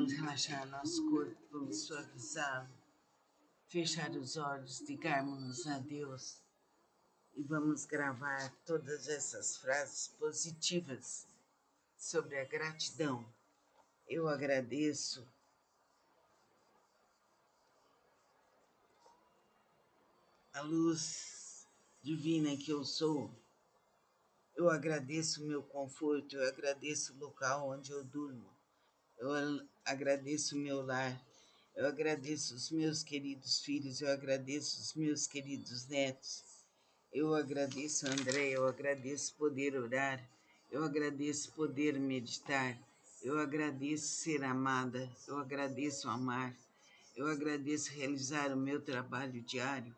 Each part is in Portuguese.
Vamos relaxar nosso corpo, vamos suavizá-lo, fechar os olhos, ligarmos-nos a Deus e vamos gravar todas essas frases positivas sobre a gratidão. Eu agradeço a luz divina que eu sou. Eu agradeço o meu conforto, eu agradeço o local onde eu durmo. Eu agradeço o meu lar, eu agradeço os meus queridos filhos, eu agradeço os meus queridos netos. Eu agradeço, André, eu agradeço poder orar, eu agradeço poder meditar, eu agradeço ser amada, eu agradeço amar, eu agradeço realizar o meu trabalho diário,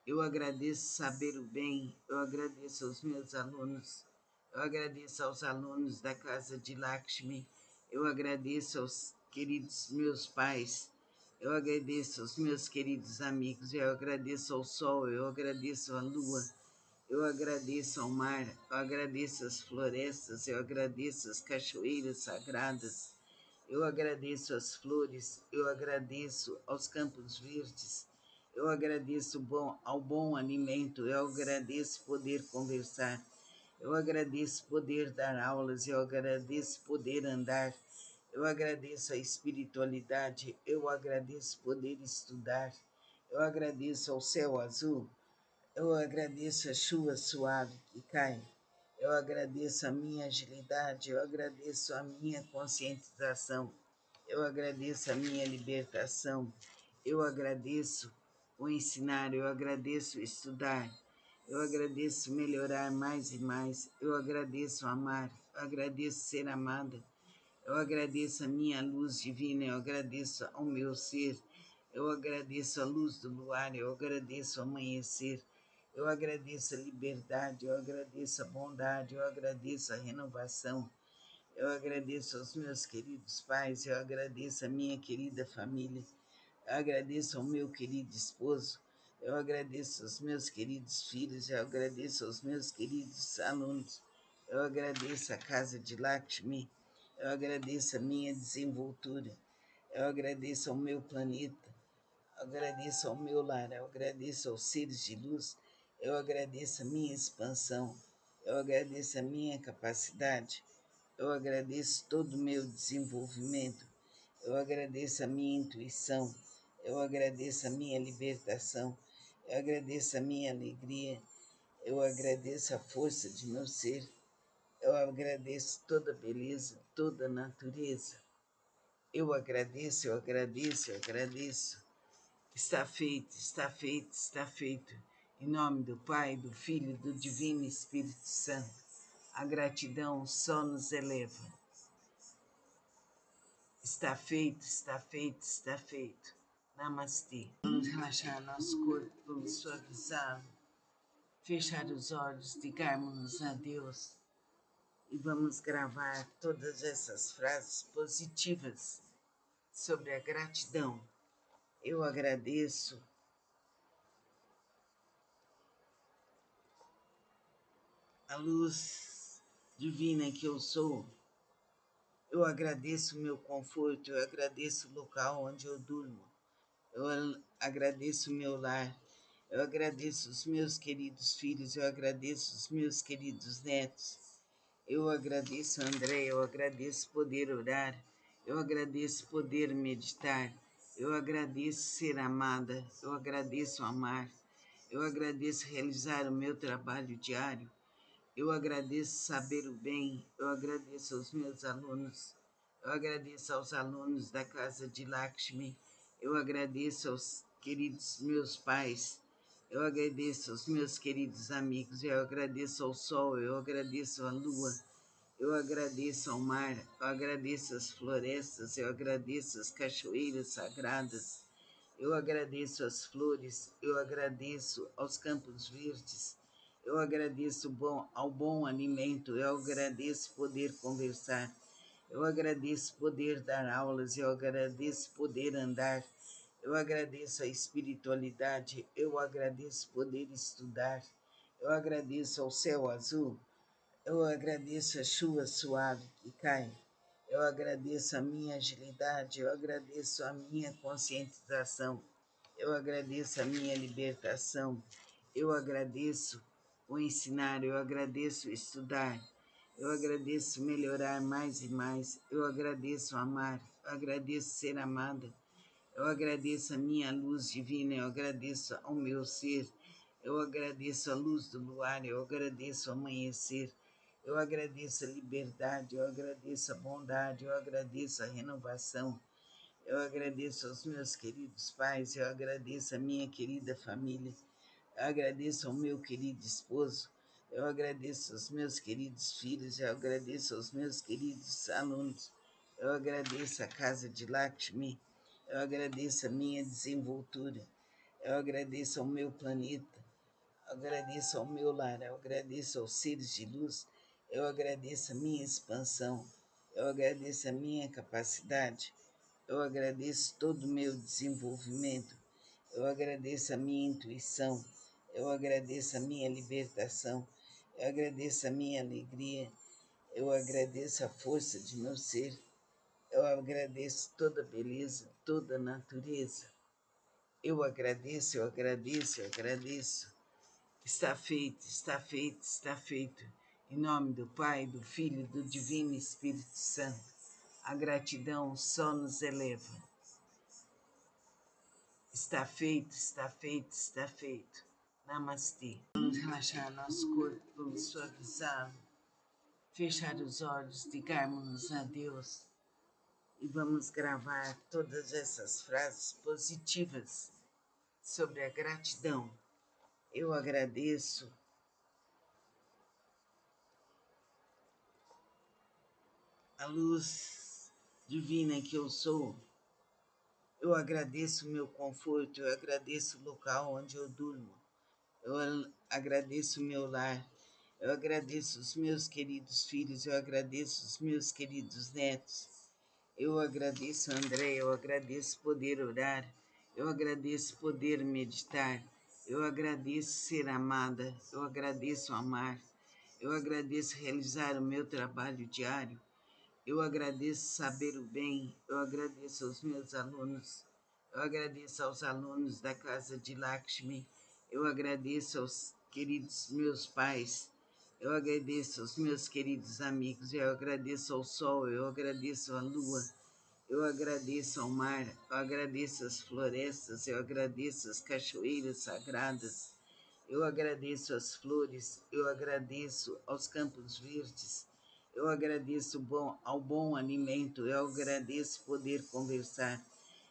eu agradeço saber o bem, eu agradeço aos meus alunos, eu agradeço aos alunos da Casa de Lakshmi, eu agradeço aos queridos meus pais, eu agradeço aos meus queridos amigos, eu agradeço ao sol, eu agradeço à lua, eu agradeço ao mar, eu agradeço às florestas, eu agradeço às cachoeiras sagradas, eu agradeço às flores, eu agradeço aos campos verdes, eu agradeço ao bom alimento, eu agradeço poder conversar, eu agradeço poder dar aulas, eu agradeço poder andar, eu agradeço a espiritualidade, eu agradeço poder estudar, eu agradeço ao céu azul, eu agradeço a chuva suave que cai, eu agradeço a minha agilidade, eu agradeço a minha conscientização, eu agradeço a minha libertação, eu agradeço o ensinar, eu agradeço o estudar, eu agradeço melhorar mais e mais, eu agradeço amar, eu agradeço ser amada, eu agradeço a minha luz divina, eu agradeço ao meu ser, eu agradeço a luz do luar, eu agradeço o amanhecer, eu agradeço a liberdade, eu agradeço a bondade, eu agradeço a renovação, eu agradeço aos meus queridos pais, eu agradeço a minha querida família, eu agradeço ao meu querido esposo, eu agradeço aos meus queridos filhos, eu agradeço aos meus queridos alunos, eu agradeço a Casa de Lakshmi, eu agradeço a minha desenvoltura, eu agradeço ao meu planeta, eu agradeço ao meu lar, eu agradeço aos seres de luz, eu agradeço a minha expansão, eu agradeço a minha capacidade, eu agradeço todo o meu desenvolvimento, eu agradeço a minha intuição, eu agradeço a minha libertação, eu agradeço a minha alegria, eu agradeço a força de meu ser, eu agradeço toda a beleza, toda a natureza. Eu agradeço, eu agradeço, eu agradeço. Está feito, está feito, está feito. Em nome do Pai, do Filho e do Divino Espírito Santo. A gratidão só nos eleva. Está feito, está feito, está feito. Namastê. Vamos relaxar nosso corpo, vamos suavizá-lo, fechar os olhos, ligarmos-nos a Deus e vamos gravar todas essas frases positivas sobre a gratidão. Eu agradeço a luz divina que eu sou, eu agradeço o meu conforto, eu agradeço o local onde eu durmo, eu agradeço o meu lar, eu agradeço os meus queridos filhos, eu agradeço os meus queridos netos, eu agradeço, André, eu agradeço poder orar, eu agradeço poder meditar, eu agradeço ser amada, eu agradeço amar, eu agradeço realizar o meu trabalho diário, eu agradeço saber o bem, eu agradeço aos meus alunos, eu agradeço aos alunos da Casa de Lakshmi, eu agradeço aos queridos meus pais, eu agradeço aos meus queridos amigos, eu agradeço ao sol, eu agradeço à lua, eu agradeço ao mar, eu agradeço às florestas, eu agradeço às cachoeiras sagradas, eu agradeço às flores, eu agradeço aos campos verdes, eu agradeço ao bom alimento, eu agradeço poder conversar, eu agradeço poder dar aulas, eu agradeço poder andar, eu agradeço a espiritualidade, eu agradeço poder estudar, eu agradeço ao céu azul, eu agradeço a chuva suave que cai, Eu agradeço a minha agilidade, eu agradeço a minha conscientização, eu agradeço a minha libertação, eu agradeço o ensinar, eu agradeço o estudar, eu agradeço melhorar mais e mais, eu agradeço amar, eu agradeço ser amada, eu agradeço a minha luz divina, eu agradeço ao meu ser, eu agradeço a luz do luar, eu agradeço o amanhecer, eu agradeço a liberdade, eu agradeço a bondade, eu agradeço a renovação, eu agradeço aos meus queridos pais, eu agradeço a minha querida família, eu agradeço ao meu querido esposo, eu agradeço aos meus queridos filhos, eu agradeço aos meus queridos alunos, eu agradeço a casa de Lakshmi, eu agradeço a minha desenvoltura, eu agradeço ao meu planeta, eu agradeço ao meu lar, eu agradeço aos seres de luz, eu agradeço a minha expansão, eu agradeço a minha capacidade, eu agradeço todo o meu desenvolvimento, eu agradeço a minha intuição, eu agradeço a minha libertação, eu agradeço a minha alegria, eu agradeço a força de meu ser, eu agradeço toda a beleza, toda a natureza. Eu agradeço, eu agradeço, eu agradeço. Está feito, está feito, está feito. Em nome do Pai, do Filho e do Divino Espírito Santo. A gratidão só nos eleva. Está feito, está feito, está feito. Namastê. Vamos relaxar nosso corpo, vamos suavizá-lo, fechar os olhos, ligarmos-nos a Deus e vamos gravar todas essas frases positivas sobre a gratidão. Eu agradeço a luz divina que eu sou. Eu agradeço o meu conforto, eu agradeço o local onde eu durmo. Eu agradeço o meu lar, eu agradeço os meus queridos filhos, eu agradeço os meus queridos netos. Eu agradeço, André, eu agradeço poder orar, eu agradeço poder meditar, eu agradeço ser amada, eu agradeço amar, eu agradeço realizar o meu trabalho diário, eu agradeço saber o bem, eu agradeço aos meus alunos, eu agradeço aos alunos da Casa de Lakshmi, eu agradeço aos queridos meus pais, eu agradeço aos meus queridos amigos, eu agradeço ao sol, eu agradeço à lua, eu agradeço ao mar, eu agradeço às florestas, eu agradeço às cachoeiras sagradas, eu agradeço às flores, eu agradeço aos campos verdes, eu agradeço ao bom alimento, eu agradeço poder conversar,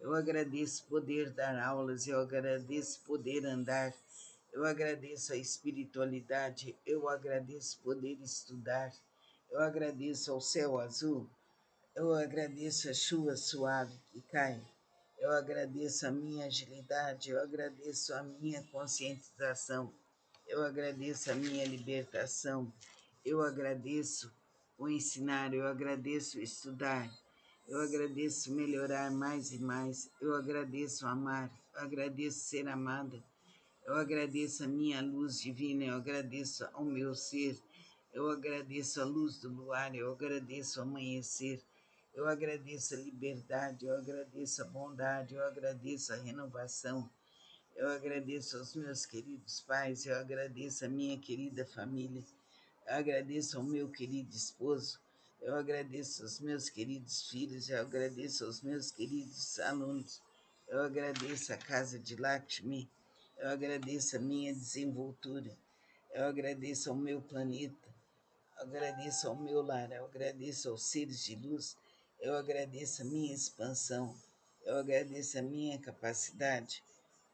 eu agradeço poder dar aulas, eu agradeço poder andar, eu agradeço a espiritualidade, eu agradeço poder estudar, eu agradeço ao céu azul, eu agradeço a chuva suave que cai, eu agradeço a minha agilidade, eu agradeço a minha conscientização, eu agradeço a minha libertação, eu agradeço o ensinar, eu agradeço o estudar, eu agradeço melhorar mais e mais, eu agradeço amar, eu agradeço ser amada, eu agradeço a minha luz divina, eu agradeço ao meu ser, eu agradeço a luz do luar, eu agradeço o amanhecer, eu agradeço a liberdade, eu agradeço a bondade, eu agradeço a renovação, eu agradeço aos meus queridos pais, eu agradeço a minha querida família, eu agradeço ao meu querido esposo, eu agradeço aos meus queridos filhos, eu agradeço aos meus queridos alunos, eu agradeço a Casa de Lakshmi, eu agradeço a minha desenvoltura, eu agradeço ao meu planeta, eu agradeço ao meu lar, eu agradeço aos seres de luz, eu agradeço a minha expansão, eu agradeço a minha capacidade,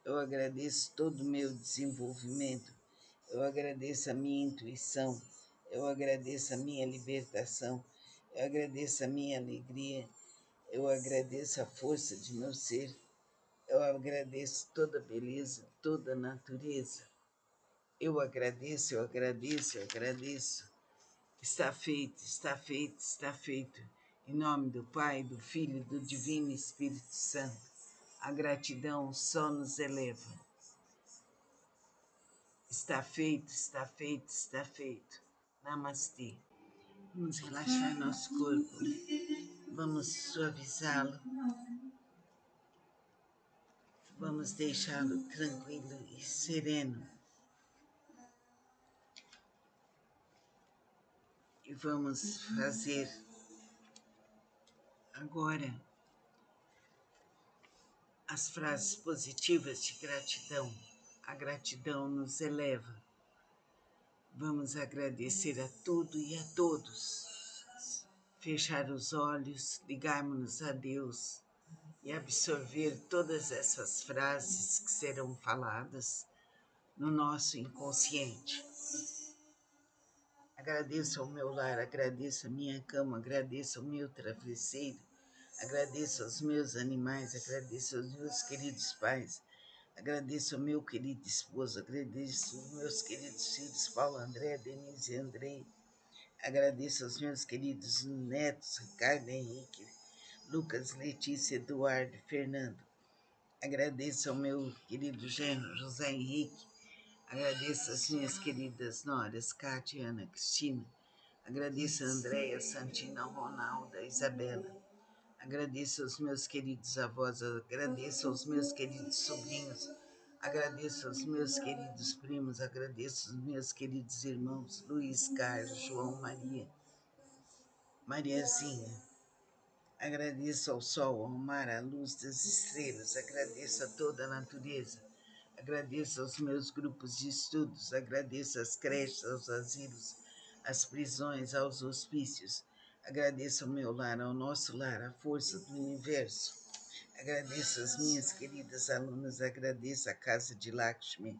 eu agradeço todo o meu desenvolvimento, eu agradeço a minha intuição, eu agradeço a minha libertação, eu agradeço a minha alegria, eu agradeço a força de meu ser, eu agradeço toda a beleza, toda a natureza. Eu agradeço, eu agradeço, eu agradeço. Está feito, está feito, está feito. Em nome do Pai, do Filho e do Divino Espírito Santo. A gratidão só nos eleva. Está feito, está feito, está feito. Namastê. Vamos relaxar nosso corpo, vamos suavizá-lo, vamos deixá-lo tranquilo e sereno. E vamos fazer agora as frases positivas de gratidão. A gratidão nos eleva. Vamos agradecer a tudo e a todos. Fechar os olhos, ligarmos-nos a Deus e absorver todas essas frases que serão faladas no nosso inconsciente. Agradeço ao meu lar, agradeço a minha cama, agradeço ao meu travesseiro, agradeço aos meus animais, agradeço aos meus queridos pais, agradeço ao meu querido esposo, agradeço aos meus queridos filhos, Paulo, André, Denise e Andrei, agradeço aos meus queridos netos, Ricardo, Henrique, Lucas, Letícia, Eduardo e Fernando. Agradeço ao meu querido genro, José Henrique. Agradeço às minhas queridas noras, Cátia, Ana, Cristina. Agradeço a Andréia, Santina, Ronalda, Isabela. Agradeço aos meus queridos avós, agradeço aos meus queridos sobrinhos, agradeço aos meus queridos primos, agradeço aos meus queridos irmãos, Luiz, Carlos, João, Maria, Mariazinha. Agradeço ao sol, ao mar, à luz das estrelas, agradeço a toda a natureza, agradeço aos meus grupos de estudos, agradeço às creches, aos asilos, às prisões, aos hospícios, agradeço ao meu lar, ao nosso lar, à força do universo, agradeço às minhas queridas alunas, agradeço à Casa de Lakshmi,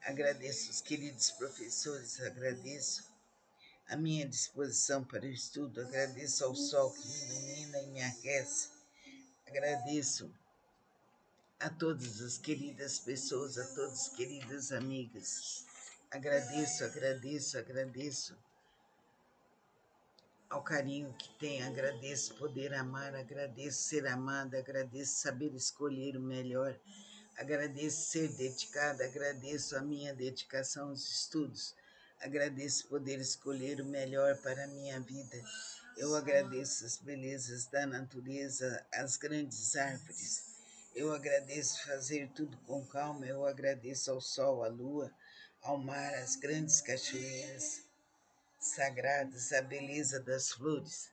agradeço aos queridos professores, agradeço a minha disposição para o estudo, agradeço ao sol que me ilumina e me aquece, agradeço a todas as queridas pessoas, a todas as queridas amigas, agradeço ao carinho que tem, agradeço poder amar, agradeço ser amada, agradeço saber escolher o melhor, agradeço ser dedicada, agradeço a minha dedicação aos estudos, agradeço poder escolher o melhor para a minha vida. Eu agradeço as belezas da natureza, as grandes árvores. Eu agradeço fazer tudo com calma. Eu agradeço ao sol, à lua, ao mar, às grandes cachoeiras sagradas, a beleza das flores.